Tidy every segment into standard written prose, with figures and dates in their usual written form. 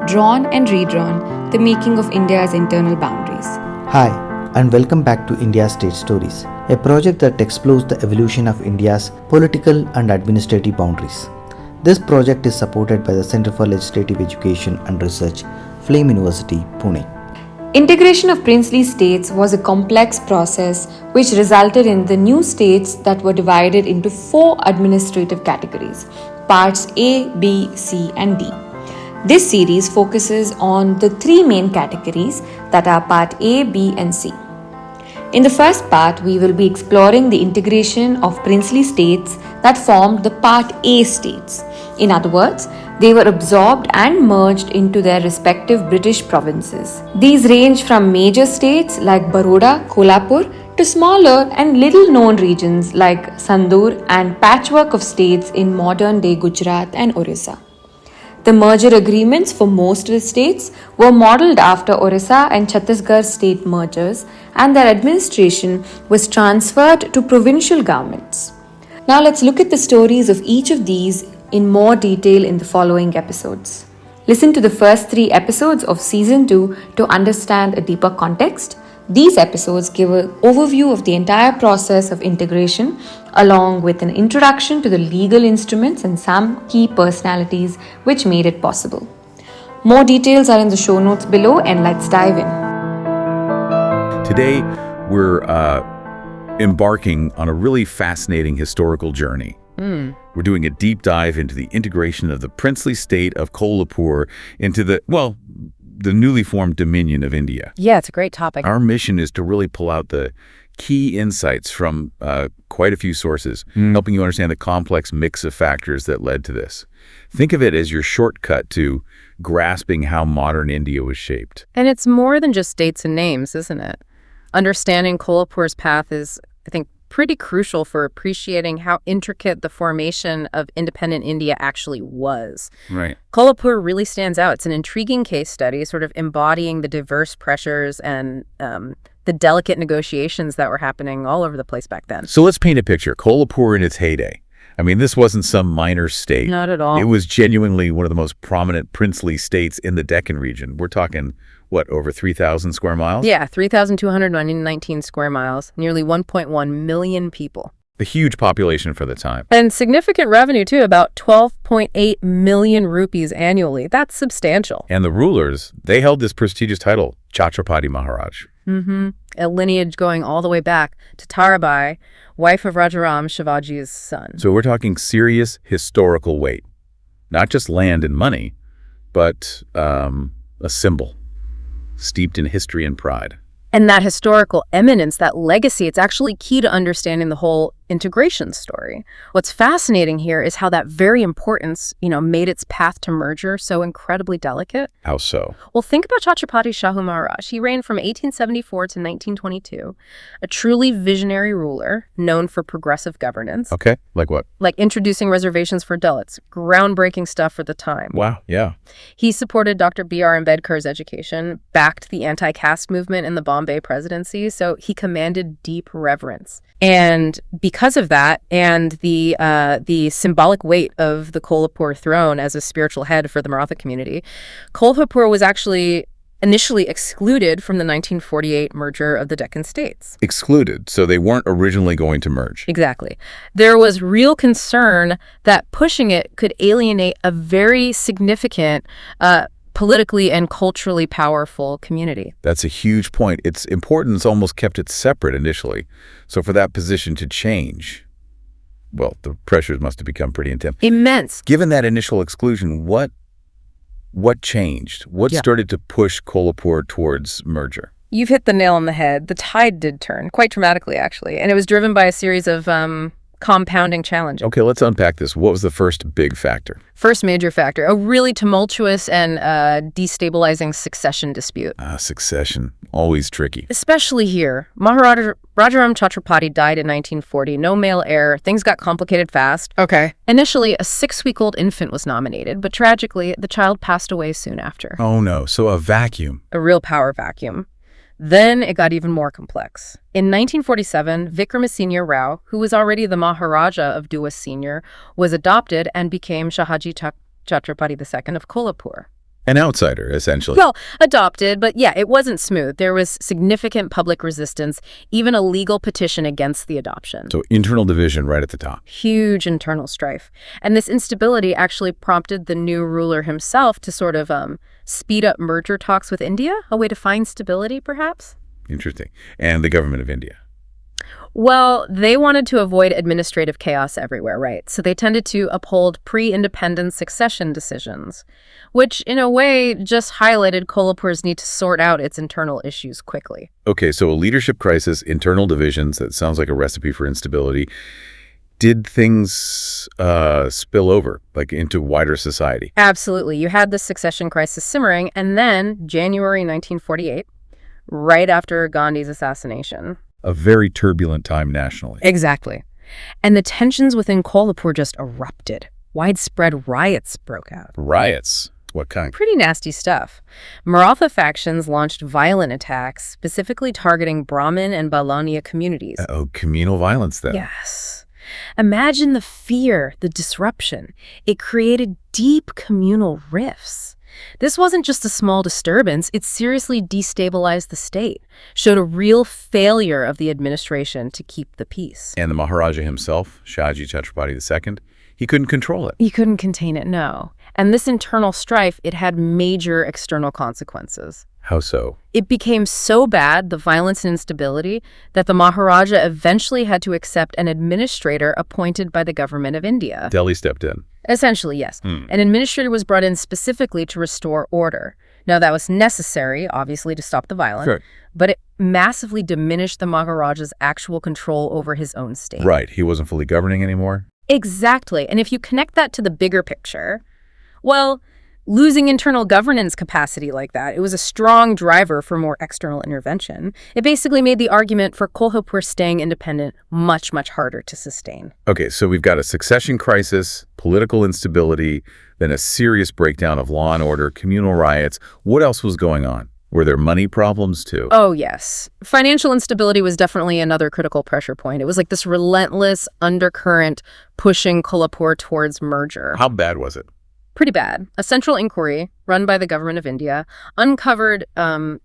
drawn and redrawn, the making of India's internal boundaries. Hi, and welcome back to India's State Stories, a project that explores the evolution of India's political and administrative boundaries. This project is supported by the Centre for Legislative Education and Research, Flame University, Pune. Integration of princely states was a complex process which resulted in the new states that were divided into 4 administrative categories, parts A, B, C and D. This series focuses on the 3 main categories that are part A, B and C. In the first part, we will be exploring the integration of princely states that formed the part A states. In other words, they were absorbed and merged into their respective British provinces. These range from major states like Baroda, Kolhapur to smaller and little known regions like Sandur and patchwork of states in modern day Gujarat and Orissa. The merger agreements for most of the states were modelled after Orissa and Chhattisgarh state mergers, and their administration was transferred to provincial governments. Now let's look at the stories of each of these in more detail in the following episodes. Listen to the first 3 episodes of Season 2 to understand a deeper context. These episodes give an overview of the entire process of integration, along with an introduction to the legal instruments and some key personalities which made it possible. More details are in the show notes below, and let's dive in. Today, we're embarking on a really fascinating historical journey. We're doing a deep dive into the integration of the princely state of Kolhapur into the newly formed Dominion of India. Yeah, it's a great topic. Our mission is to really pull out the key insights from quite a few sources, helping you understand the complex mix of factors that led to this. Think of it as your shortcut to grasping how modern India was shaped. And it's more than just dates and names, isn't it? Understanding Kolhapur's path is, I think, pretty crucial for appreciating how intricate the formation of independent India actually was. Right. Kolhapur really stands out. It's an intriguing case study, sort of embodying the diverse pressures and the delicate negotiations that were happening all over the place back then. So let's paint a picture. Kolhapur in its heyday. I mean, this wasn't some minor state. Not at all. It was genuinely one of the most prominent princely states in the Deccan region. We're talking, over 3,000 square miles? Yeah, 3,219 square miles, nearly 1.1 million people. A huge population for the time. And significant revenue, too, about 12.8 million rupees annually. That's substantial. And the rulers, they held this prestigious title, Chhatrapati Maharaj. A lineage going all the way back to Tarabai, wife of Rajaram, Shivaji's son. So we're talking serious historical weight. Not just land and money, but a symbol steeped in history and pride. And that historical eminence, that legacy, it's actually key to understanding the whole integration story. What's fascinating here is how that very importance, made its path to merger so incredibly delicate. How so? Well, think about Chhatrapati Shahu Maharaj. He reigned from 1874 to 1922, a truly visionary ruler known for progressive governance. Okay, like what? Like introducing reservations for Dalits, groundbreaking stuff for the time. Wow, yeah. He supported Dr. B.R. Ambedkar's education, backed the anti-caste movement in the Bombay Presidency, so he commanded deep reverence. And because of that, and the symbolic weight of the Kolhapur throne as a spiritual head for the Maratha community, Kolhapur was actually initially excluded from the 1948 merger of the Deccan states. Excluded, so they weren't originally going to merge. Exactly. There was real concern that pushing it could alienate a very significant politically and culturally powerful community. That's a huge point. Its importance almost kept it separate initially. So for that position to change, the pressures must have become pretty intense. Immense. Given that initial exclusion, what changed? What started to push Kolhapur towards merger? You've hit the nail on the head. The tide did turn, quite dramatically, actually. And it was driven by a series of compounding challenges. Okay, let's unpack this. What was the first big factor? First major factor, a really tumultuous and destabilizing succession dispute. Succession, always tricky. Especially here. Maharaja Rajaram Chhatrapati died in 1940. No male heir. Things got complicated fast. Okay. Initially, a 6-week-old infant was nominated, but tragically, the child passed away soon after. Oh no, so a vacuum. A real power vacuum. Then it got even more complex. In 1947, Vikramasinghe Rao, who was already the Maharaja of Duas Senior, was adopted and became Shahaji Chhatrapati II of Kolhapur. An outsider, essentially. Well, adopted, but yeah, it wasn't smooth. There was significant public resistance, even a legal petition against the adoption. So internal division right at the top. Huge internal strife. And this instability actually prompted the new ruler himself to sort of speed up merger talks with India, a way to find stability, perhaps? Interesting. And the government of India. Well, they wanted to avoid administrative chaos everywhere, right? So they tended to uphold pre-independence succession decisions, which in a way just highlighted Kolhapur's need to sort out its internal issues quickly. Okay, so a leadership crisis, internal divisions, that sounds like a recipe for instability. Did things spill over, like into wider society? Absolutely. You had the succession crisis simmering, and then January 1948, right after Gandhi's assassination. A very turbulent time nationally. Exactly. And the tensions within Kolhapur just erupted. Widespread riots broke out. Riots? What kind? Pretty nasty stuff. Maratha factions launched violent attacks, specifically targeting Brahmin and Balania communities. Oh, communal violence then. Yes. Imagine the fear, the disruption. It created deep communal rifts. This wasn't just a small disturbance, it seriously destabilized the state, showed a real failure of the administration to keep the peace. And the Maharaja himself, Shahaji Chhatrapati II, he couldn't control it. He couldn't contain it, no. And this internal strife, it had major external consequences. How so? It became so bad, the violence and instability, that the Maharaja eventually had to accept an administrator appointed by the government of India. Delhi stepped in. Essentially, yes. An administrator was brought in specifically to restore order. Now, that was necessary, obviously, to stop the violence, Sure. but it massively diminished the Maharaja's actual control over his own state. Right, he wasn't fully governing anymore. Exactly. And if you connect that to the bigger picture, well, losing internal governance capacity like that, it was a strong driver for more external intervention. It basically made the argument for Kolhapur staying independent much, much harder to sustain. Okay, so we've got a succession crisis, political instability, then a serious breakdown of law and order, communal riots. What else was going on? Were there money problems too? Oh, yes. Financial instability was definitely another critical pressure point. It was like this relentless undercurrent pushing Kolhapur towards merger. How bad was it? Pretty bad. A central inquiry run by the government of India uncovered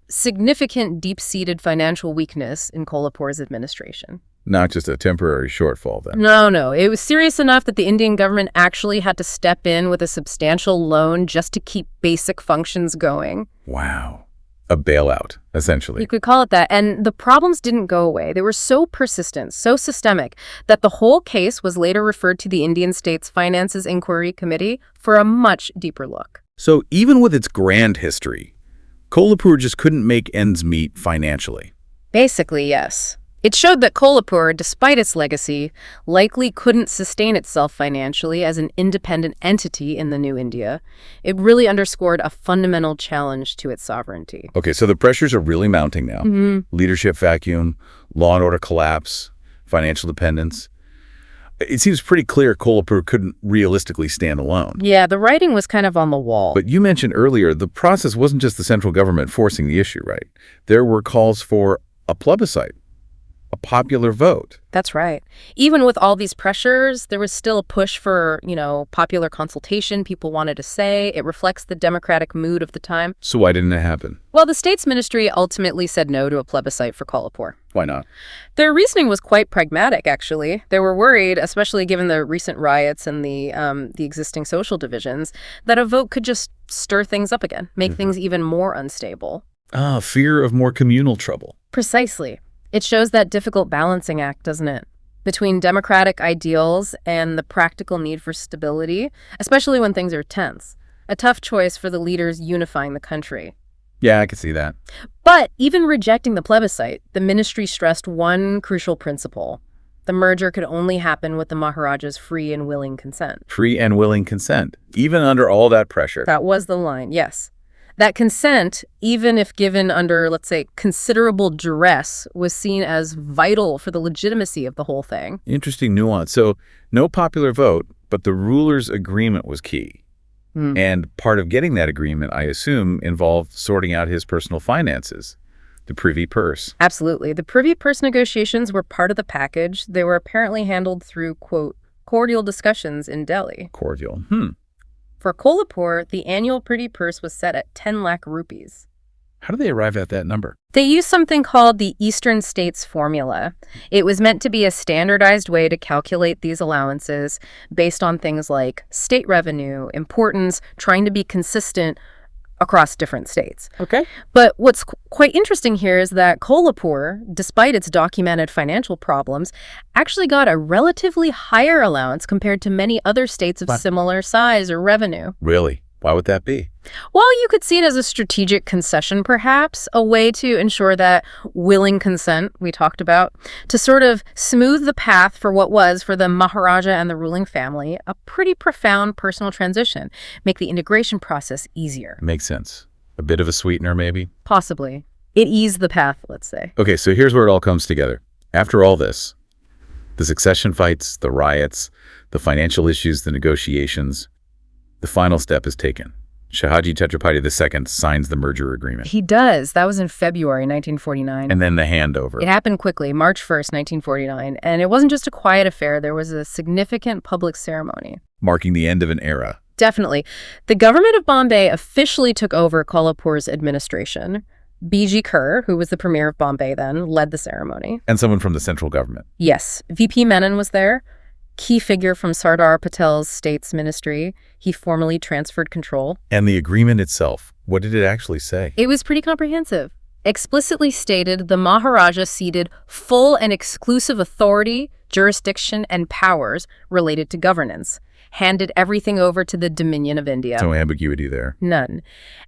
significant deep-seated financial weakness in Kolhapur's administration. Not just a temporary shortfall then. No. It was serious enough that the Indian government actually had to step in with a substantial loan just to keep basic functions going. Wow. A bailout, essentially. You could call it that. And the problems didn't go away. They were so persistent, so systemic, that the whole case was later referred to the Indian State's Finances Inquiry Committee for a much deeper look. So even with its grand history, Kolhapur just couldn't make ends meet financially. Basically, yes. It showed that Kolhapur, despite its legacy, likely couldn't sustain itself financially as an independent entity in the new India. It really underscored a fundamental challenge to its sovereignty. Okay, so the pressures are really mounting now. Leadership vacuum, law and order collapse, financial dependence. It seems pretty clear Kolhapur couldn't realistically stand alone. Yeah, the writing was kind of on the wall. But you mentioned earlier, the process wasn't just the central government forcing the issue, right? There were calls for a plebiscite. A popular vote. That's right. Even with all these pressures, there was still a push for, popular consultation. People wanted to say. It reflects the democratic mood of the time. So why didn't it happen? Well, the state's ministry ultimately said no to a plebiscite for Kolhapur. Why not? Their reasoning was quite pragmatic, actually. They were worried, especially given the recent riots and the existing social divisions, that a vote could just stir things up again, make things even more unstable. Fear of more communal trouble. Precisely. It shows that difficult balancing act, doesn't it? Between democratic ideals and the practical need for stability, especially when things are tense. A tough choice for the leaders unifying the country. Yeah, I can see that. But even rejecting the plebiscite, the ministry stressed one crucial principle. The merger could only happen with the Maharaja's free and willing consent. Free and willing consent, even under all that pressure. That was the line, yes. That consent, even if given under, let's say, considerable duress, was seen as vital for the legitimacy of the whole thing. Interesting nuance. So, no popular vote, but the ruler's agreement was key. And part of getting that agreement, I assume, involved sorting out his personal finances, the privy purse. Absolutely. The privy purse negotiations were part of the package. They were apparently handled through, quote, cordial discussions in Delhi. Cordial. For Kolhapur, the annual pretty purse was set at 10 lakh rupees. How do they arrive at that number? They used something called the Eastern States Formula. It was meant to be a standardized way to calculate these allowances based on things like state revenue, importance, trying to be consistent across different states. Okay. But what's quite interesting here is that Kolhapur, despite its documented financial problems, actually got a relatively higher allowance compared to many other states of similar size or revenue. Really? Why would that be? Well, you could see it as a strategic concession, perhaps, a way to ensure that willing consent we talked about, to sort of smooth the path for what was, for the Maharaja and the ruling family, a pretty profound personal transition, make the integration process easier. Makes sense. A bit of a sweetener, maybe? Possibly. It eased the path, let's say. Okay, so here's where it all comes together. After all this, the succession fights, the riots, the financial issues, the negotiations, the final step is taken. Shahaji Chhatrapati II signs the merger agreement. He does. That was in February 1949. And then the handover. It happened quickly, March 1st, 1949. And it wasn't just a quiet affair. There was a significant public ceremony. Marking the end of an era. Definitely. The government of Bombay officially took over Kolhapur's administration. B.G. Kerr, who was the premier of Bombay then, led the ceremony. And someone from the central government. Yes. V.P. Menon was there. Key figure from Sardar Patel's states ministry. He formally transferred control. And the agreement itself, what did it actually say? It was pretty comprehensive. Explicitly stated, the Maharaja ceded full and exclusive authority, jurisdiction, and powers related to governance. Handed everything over to the Dominion of India. No ambiguity there. None.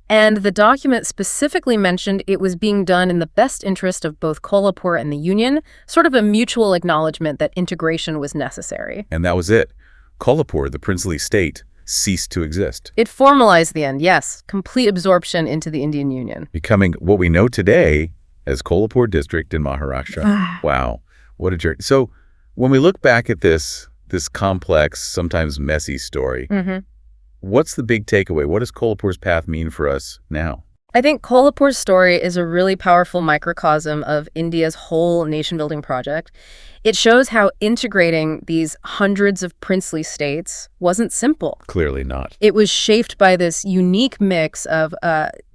And the document specifically mentioned it was being done in the best interest of both Kolhapur and the Union, sort of a mutual acknowledgement that integration was necessary. And that was it. Kolhapur, the princely state, ceased to exist. It formalized the end, yes. Complete absorption into the Indian Union. Becoming what we know today as Kolhapur district in Maharashtra. Wow, what a journey. So when we look back at this complex, sometimes messy story, what's the big takeaway? What does Kolhapur's path mean for us now? I think Kolhapur's story is a really powerful microcosm of India's whole nation-building project. It shows how integrating these hundreds of princely states wasn't simple. Clearly not. It was shaped by this unique mix of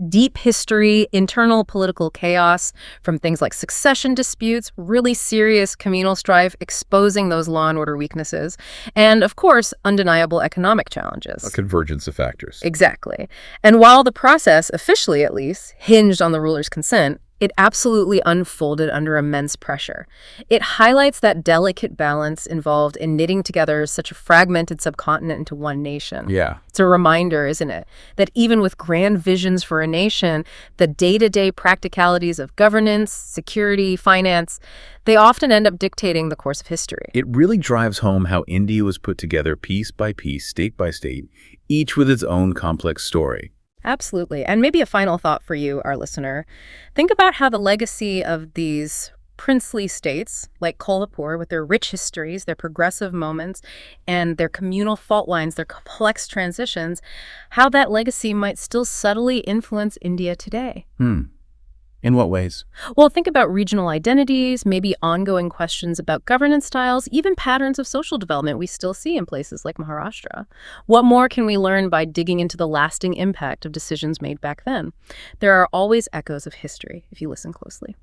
deep history, internal political chaos, from things like succession disputes, really serious communal strife, exposing those law and order weaknesses, and, of course, undeniable economic challenges. A convergence of factors. Exactly. And while the process, officially at least, hinged on the ruler's consent, it absolutely unfolded under immense pressure. It highlights that delicate balance involved in knitting together such a fragmented subcontinent into one nation. Yeah. It's a reminder, isn't it, that even with grand visions for a nation, the day-to-day practicalities of governance, security, finance, they often end up dictating the course of history. It really drives home how India was put together piece by piece, state by state, each with its own complex story. Absolutely. And maybe a final thought for you, our listener. Think about how the legacy of these princely states, like Kolhapur, with their rich histories, their progressive moments, and their communal fault lines, their complex transitions, how that legacy might still subtly influence India today. In what ways? Well, think about regional identities, maybe ongoing questions about governance styles, even patterns of social development we still see in places like Maharashtra. What more can we learn by digging into the lasting impact of decisions made back then? There are always echoes of history if you listen closely.